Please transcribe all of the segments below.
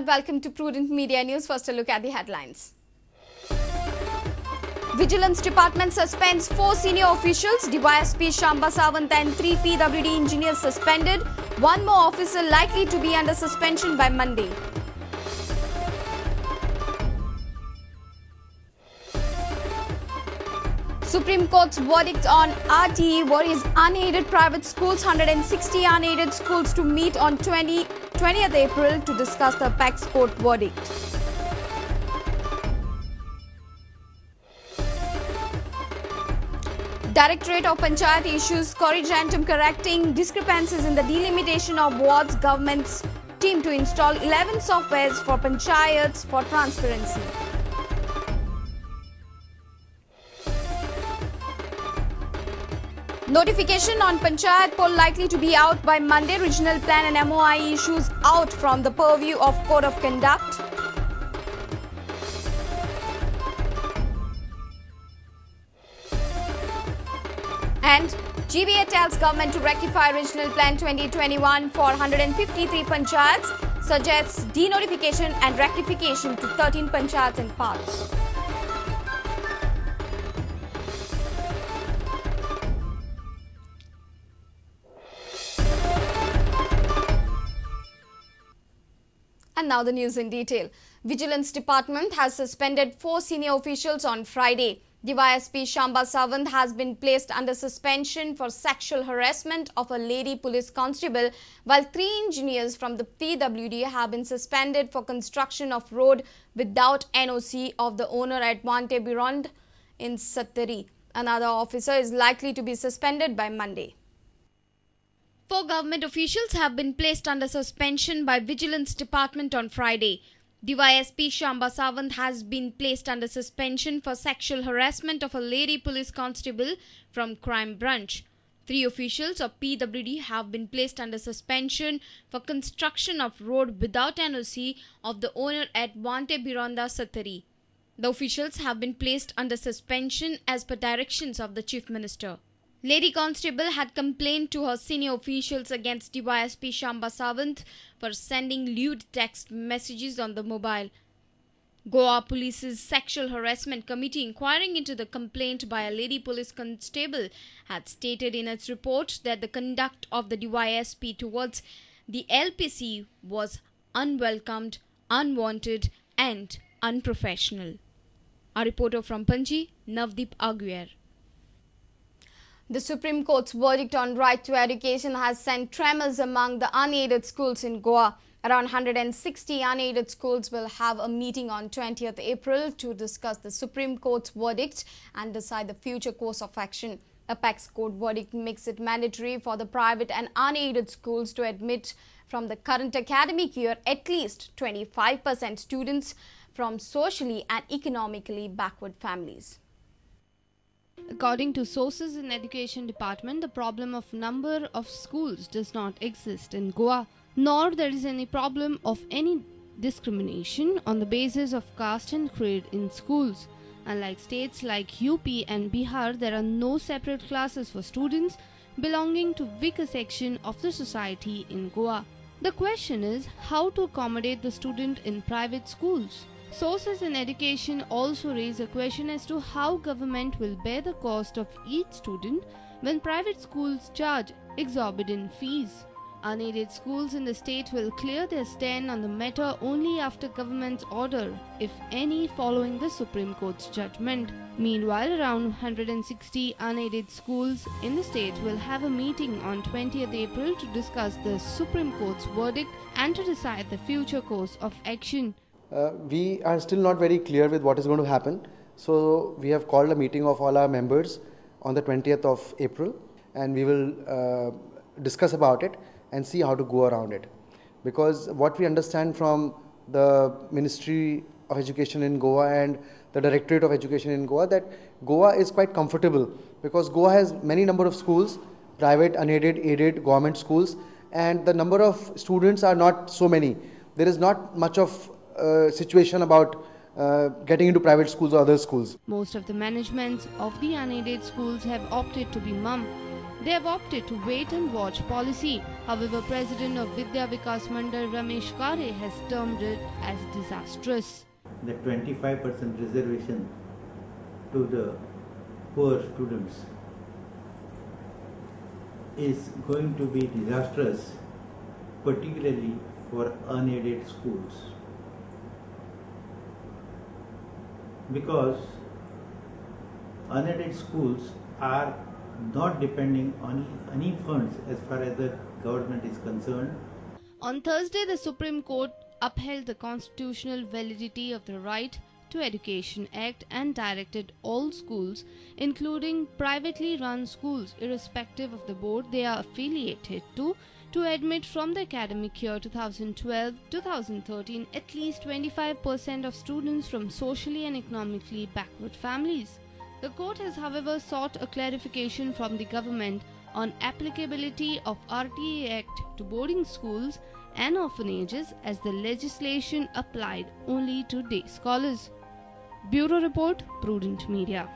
welcome to Prudent Media News. First a look at the headlines. Vigilance Department suspends 4 senior officials, DySP Shamba Sawant and 3 PWD engineers suspended. 1 more officer likely to be under suspension by Monday. Supreme Court's verdict on RTE worries unaided private schools. 160 unaided schools to meet on 20th April to discuss the apex court verdict. Directorate of Panchayat issues corrigendum correcting discrepancies in the delimitation of wards. Government's team to install 11 softwares for panchayats for transparency. Notification on Panchayat poll likely to be out by Monday. Regional plan and MOI issues out from the purview of Code of Conduct. And GBA tells government to rectify Regional Plan 2021 for 153 panchayats, suggests denotification and rectification to 13 panchayats in parts. And now the news in detail. Vigilance Department has suspended 4 senior officials on Friday. DySP Shamba Sawant has been placed under suspension for sexual harassment of a lady police constable, while 3 engineers from the PWD have been suspended for construction of road without NOC of the owner at Prudent in Sattari. Another officer is likely to be suspended by Monday. 4 government officials have been placed under suspension by Vigilance Department on Friday. DySP Shamba Sawant has been placed under suspension for sexual harassment of a lady police constable from Crime Branch. 3 officials of PWD have been placed under suspension for construction of road without NOC of the owner at Prudent, Sattari. The officials have been placed under suspension as per directions of the Chief Minister. Lady Constable had complained to her senior officials against DySP Shamba Sawant for sending lewd text messages on the mobile. Goa Police's Sexual Harassment Committee, inquiring into the complaint by a lady police constable, had stated in its report that the conduct of the DySP towards the LPC was unwelcomed, unwanted and unprofessional. A reporter from Panji, Navdeep Aguirre. The Supreme Court's verdict on right to education has sent tremors among the unaided schools in Goa. Around 160 unaided schools will have a meeting on 20th April to discuss the Supreme Court's verdict and decide the future course of action. Apex court verdict makes it mandatory for the private and unaided schools to admit from the current academic year at least 25% students from socially and economically backward families. According to sources in Education Department, the problem of number of schools does not exist in Goa, nor there is any problem of any discrimination on the basis of caste and creed in schools. Unlike states like UP and Bihar, there are no separate classes for students belonging to weaker section of the society in Goa. The question is how to accommodate the student in private schools. Sources in education also raise a question as to how government will bear the cost of each student when private schools charge exorbitant fees. Unaided schools in the state will clear their stand on the matter only after government's order, if any, following the Supreme Court's judgment. Meanwhile, around 160 unaided schools in the state will have a meeting on 20th April to discuss the Supreme Court's verdict and to decide the future course of action. We are still not very clear with what is going to happen. So we have called a meeting of all our members on the 20th of April and we will discuss about it and see how to go around it. Because what we understand from the Ministry of Education in Goa and the Directorate of Education in Goa, that Goa is quite comfortable because Goa has many number of schools, private, unaided, aided, government schools, and the number of students are not so many. There is not much of situation about getting into private schools or other schools. Most of the managements of the unaided schools have opted to be mum. They have opted to wait and watch policy. However, President of Vidya Vikas Mandal Ramesh Kare has termed it as disastrous. The 25% reservation to the poor students is going to be disastrous, particularly for unaided schools, because unaided schools are not depending on any funds as far as the government is concerned. On Thursday, the Supreme Court upheld the constitutional validity of the Right to Education Act and directed all schools, including privately run schools, irrespective of the board they are affiliated to admit from the academic year 2012-2013 at least 25% of students from socially and economically backward families. The court has, however, sought a clarification from the government on applicability of RTA Act to boarding schools and orphanages, as the legislation applied only to day scholars. Bureau Report, Prudent Media.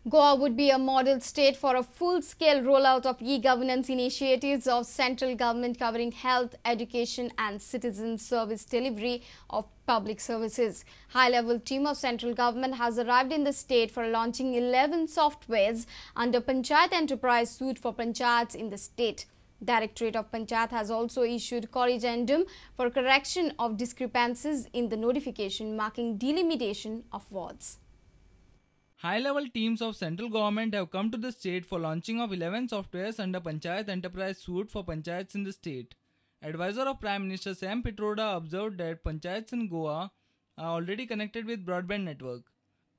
Goa would be a model state for a full-scale rollout of e-governance initiatives of central government covering health, education and citizen service delivery of public services. High-level team of central government has arrived in the state for launching 11 softwares under Panchayat Enterprise Suite for Panchayats in the state. Directorate of Panchayat has also issued corrigendum for correction of discrepancies in the notification marking delimitation of wards. High-level teams of central government have come to the state for launching of 11 softwares under Panchayat Enterprise Suite for Panchayats in the state. Advisor of Prime Minister Sam Pitroda observed that Panchayats in Goa are already connected with broadband network.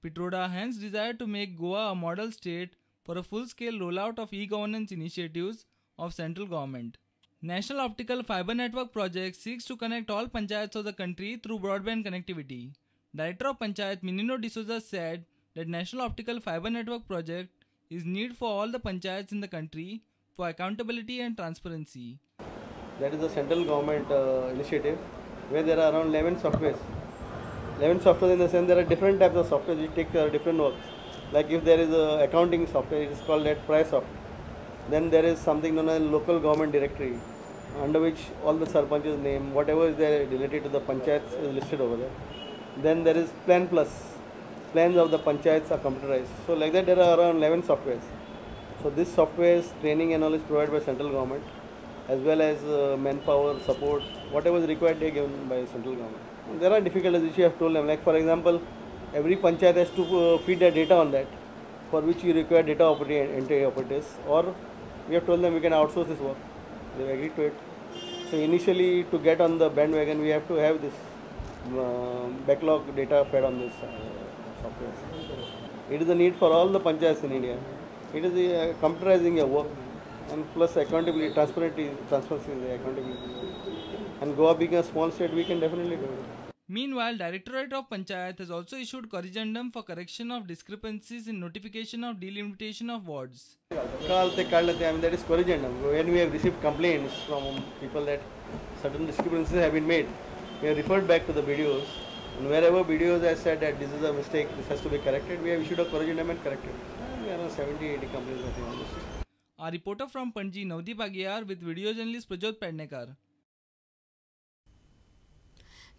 Pitroda hence desired to make Goa a model state for a full-scale rollout of e-governance initiatives of central government. National Optical Fiber Network project seeks to connect all Panchayats of the country through broadband connectivity. Director of Panchayat Minino D'Souza said that National Optical Fiber Network project is need for all the Panchayats in the country for accountability and transparency. That is a central government initiative where there are around 11 softwares. 11 softwares in the sense there are different types of software which take different works. Like if there is a accounting software, it is called that price software. Then there is something known as local government directory, under which all the sarpanch's name, whatever is there related to the panchayats is listed over there. Then there is Plan Plus. Plans of the panchayats are computerized. So like that there are around 11 softwares. So this software's training and all is provided by central government, as well as manpower, support, whatever is required they are given by central government. And there are difficulties which you have told them, like for example, every panchayat has to feed their data on that, for which you require data entry operators, or we have told them we can outsource this work. They have agreed to it. So initially to get on the bandwagon we have to have this backlog data fed on this software. It is a need for all the panchayats in India. It is computerizing your work, and plus accountability, transparency is the accountability. And Goa being a small state, we can definitely do it. Meanwhile, Directorate of Panchayat has also issued corrigendum for correction of discrepancies in notification of delimitation of wards. That is corrigendum. When we have received complaints from people that certain discrepancies have been made, we have referred back to the BDOs, and wherever BDOs have said that this is a mistake, this has to be corrected, we have issued a corrigendum and corrected. And there are 70-80 complaints that we have listed. Our reporter from Panji, Navdeep Agiyar, with video journalist Prajot Pednekar.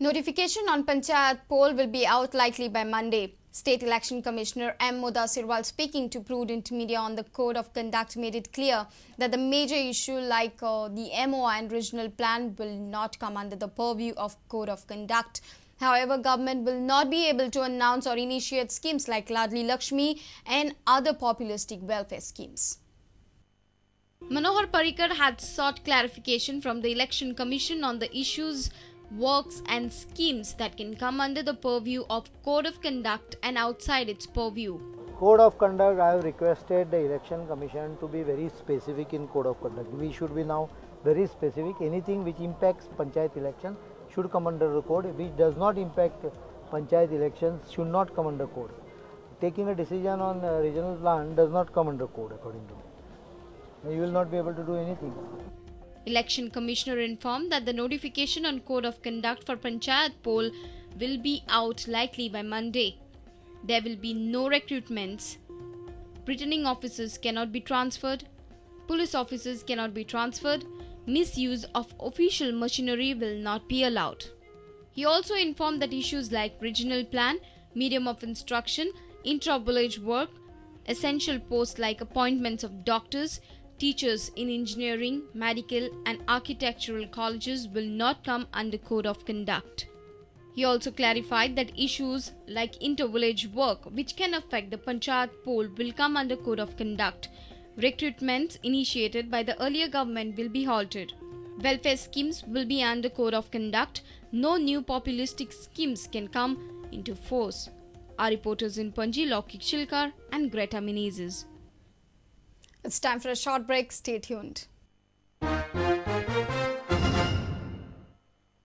Notification on Panchayat poll will be out likely by Monday. State Election Commissioner M. Mudassir, while speaking to Prudent Media on the Code of Conduct, made it clear that the major issue like the MOI and regional plan will not come under the purview of Code of Conduct. However, government will not be able to announce or initiate schemes like Ladli Lakshmi and other populistic welfare schemes. Manohar Parrikar had sought clarification from the Election Commission on the issues, works and schemes that can come under the purview of Code of Conduct and outside its purview. Code of Conduct, I have requested the Election Commission to be very specific in Code of Conduct. We should be now very specific. Anything which impacts Panchayat election should come under the code. Which does not impact Panchayat elections should not come under code. Taking a decision on regional plan does not come under code according to me. You will not be able to do anything. Election Commissioner informed that the notification on Code of Conduct for Panchayat poll will be out likely by Monday. There will be no recruitments. returning officers cannot be transferred, police officers cannot be transferred, misuse of official machinery will not be allowed. He also informed that issues like regional plan, medium of instruction, intra-village work, essential posts like appointments of doctors, teachers in engineering, medical and architectural colleges will not come under code of conduct. He also clarified that issues like inter-village work which can affect the panchayat poll will come under code of conduct. Recruitments initiated by the earlier government will be halted. Welfare schemes will be under code of conduct. No new populistic schemes can come into force. Our reporters in Panji, Laukik Shilkar and Greta Menezes. It's time for a short break. Stay tuned.